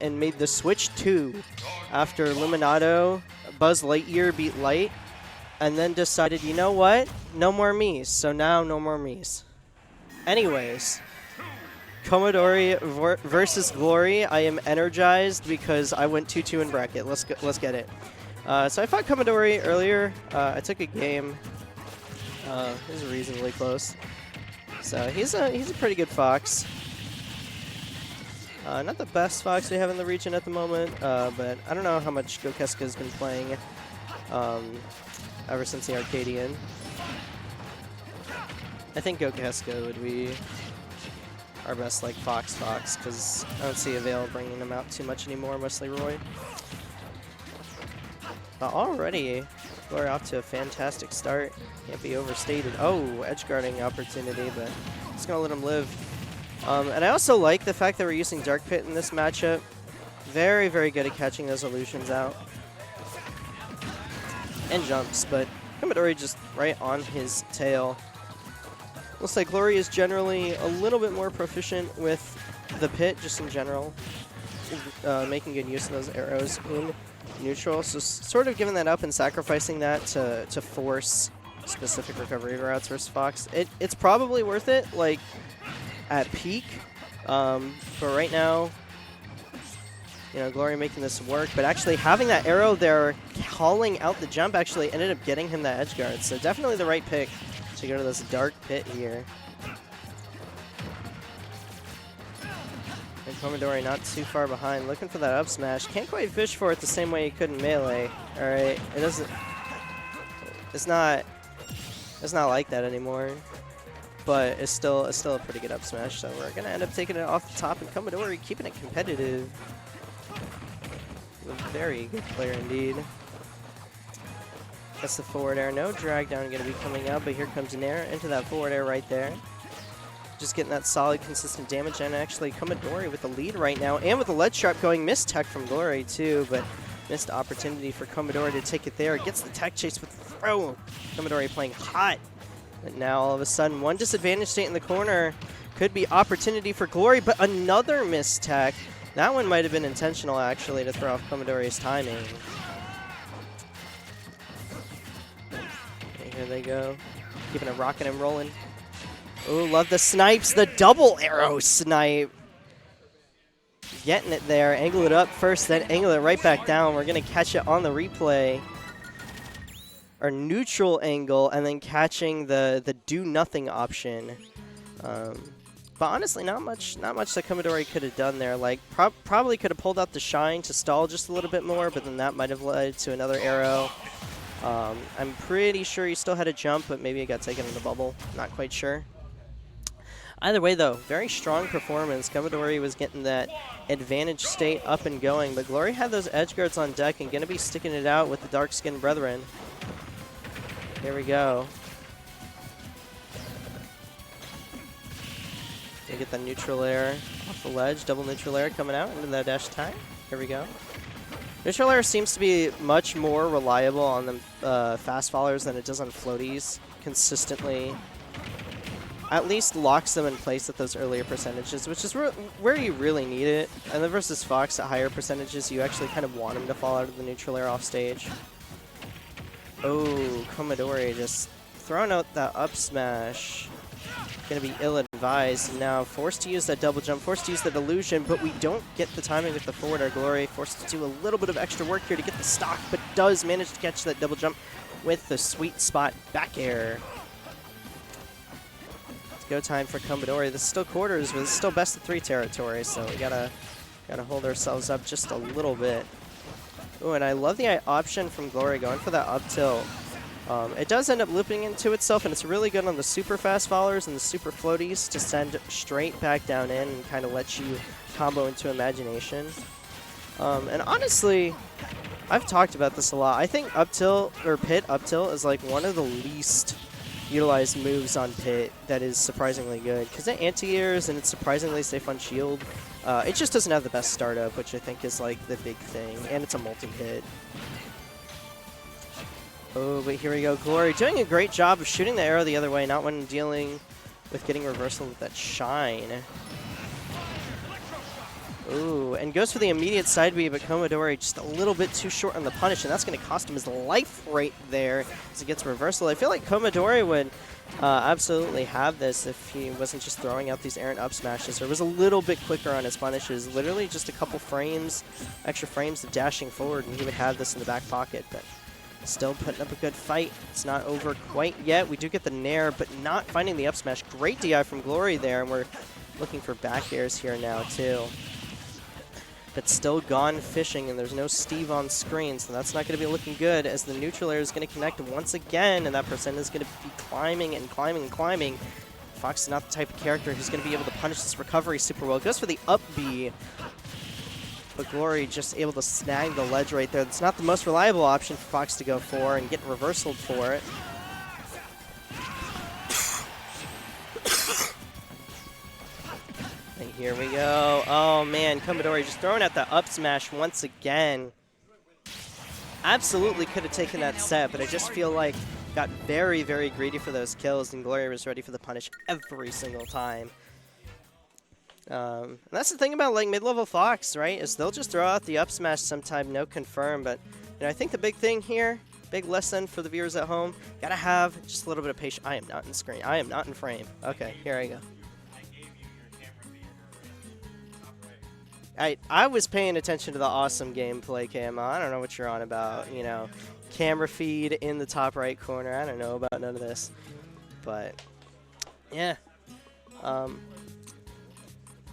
and made the switch 2 after Luminato, Buzz Lightyear beat Light, and then decided, you know what? No more Miis. So now no more Miis. Anyways, Komidori versus Glory. I am energized because I went 2-2 in bracket. Let's get it. So I fought Komidori earlier. I took a game. It was reasonably close. So he's a pretty good Fox. Not the best Fox we have in the region at the moment, but I don't know how much Gokeska has been playing ever since the Arcadian. I think Gokeska would be our best like Fox, because I don't see Avail bringing them out too much anymore, mostly Roy. But already, we're off to a fantastic start. Can't be overstated. Oh, edge guarding opportunity, but just gonna let him live. And I also like the fact that we're using Dark Pit in this matchup. Very, very good at catching those illusions out. And jumps, but Komidori just right on his tail. Looks like Glory is generally a little bit more proficient with the pit, just in general. Making good use of those arrows in neutral. So sort of giving that up and sacrificing that to force specific recovery routes versus Fox. It's probably worth it, like, at peak, but right now, you know, Glory making this work, but actually having that arrow there, calling out the jump, actually ended up getting him that edge guard. So definitely the right pick to go to this Dark Pit here. And Komidori not too far behind, looking for that up smash. Can't quite fish for it the same way he could in Melee. All right, it doesn't. It's not like that anymore. But it's still a pretty good up smash, so we're gonna end up taking it off the top, and Komidori keeping it competitive. A very good player indeed. That's the forward air. No drag down gonna be coming out, but here comes Nair into that forward air right there. Just getting that solid, consistent damage, and actually Komidori with the lead right now, and with the ledge trap going, missed tech from Glory too, but missed opportunity for Komidori to take it there. Gets the tech chase with the throw. Komidori playing hot. But now all of a sudden, one disadvantage state in the corner. Could be opportunity for Glory, but another missed tech. That one might have been intentional, actually, to throw off Komidori's timing. Okay, here they go. Keeping it rocking and rolling. Oh, love the snipes. The double arrow snipe. Getting it there. Angle it up first, then angle it right back down. We're going to catch it on the replay. Our neutral angle, and then catching the do nothing option. But honestly, not much that Komidori could have done there. Like probably could have pulled out the shine to stall just a little bit more, but then that might have led to another arrow. I'm pretty sure he still had a jump, but maybe it got taken in the bubble. Not quite sure. Either way, though, very strong performance. Komidori was getting that advantage state up and going, but Glory had those edge guards on deck and going to be sticking it out with the dark-skinned brethren. Here we go. You get the neutral air off the ledge, double neutral air coming out into that dash attack. Here we go. Neutral air seems to be much more reliable on the fast followers than it does on floaties. Consistently, at least locks them in place at those earlier percentages, which is where you really need it. And then versus Fox at higher percentages, you actually kind of want him to fall out of the neutral air off stage. Oh, Komidori just throwing out that up smash. Gonna be ill-advised. Now forced to use that double jump, forced to use that illusion, but we don't get the timing with the forward air. Glory forced to do a little bit of extra work here to get the stock, but does manage to catch that double jump with the sweet spot back air. It's go time for Komidori. This is still quarters, but it's still best of 3 territory, so we gotta hold ourselves up just a little bit. Oh, and I love the option from Glory going for that up tilt. It does end up looping into itself, and it's really good on the super fast followers and the super floaties to send straight back down in and kind of let you combo into imagination. And honestly, I've talked about this a lot. I think up tilt, or pit up tilt, is like one of the least utilized moves on pit that is surprisingly good, because it anti-airs and it's surprisingly safe on shield. It just doesn't have the best startup, which I think is like the big thing, and it's a multi-hit. Oh, but here we go. Glory doing a great job of shooting the arrow the other way, not when dealing with getting reversal with that shine. Ooh, and goes for the immediate side B, but Komidori just a little bit too short on the punish, and that's going to cost him his life right there as he gets reversal. I feel like Komidori would absolutely have this if he wasn't just throwing out these errant up smashes, or was a little bit quicker on his punishes. Literally just a couple frames, extra frames of dashing forward, and he would have this in the back pocket. But still putting up a good fight. It's not over quite yet. We do get the nair, but not finding the up smash. Great DI from Glory there, and we're looking for back airs here now too. But still gone fishing, and there's no Steve on screen, so that's not going to be looking good as the neutral air is going to connect once again, and that percent is going to be climbing and climbing and climbing. Fox is not the type of character who's going to be able to punish this recovery super well. Goes for the up B, but Glory just able to snag the ledge right there. That's not the most reliable option for Fox to go for and get reversaled for it. And here we go. Oh man, Komidori just throwing out the up smash once again. Absolutely could have taken that set, but I just feel like got very, very greedy for those kills, and Glory was ready for the punish every single time. And that's the thing about like mid-level Fox, right? Is they'll just throw out the up smash sometime, no confirm. But you know, I think the big thing here, big lesson for the viewers at home, gotta have just a little bit of patience. I am not in screen. I am not in frame. Okay, here I go. I was paying attention to the awesome gameplay, KML. I don't know what you're on about. You know, camera feed in the top right corner. I don't know about none of this. But yeah.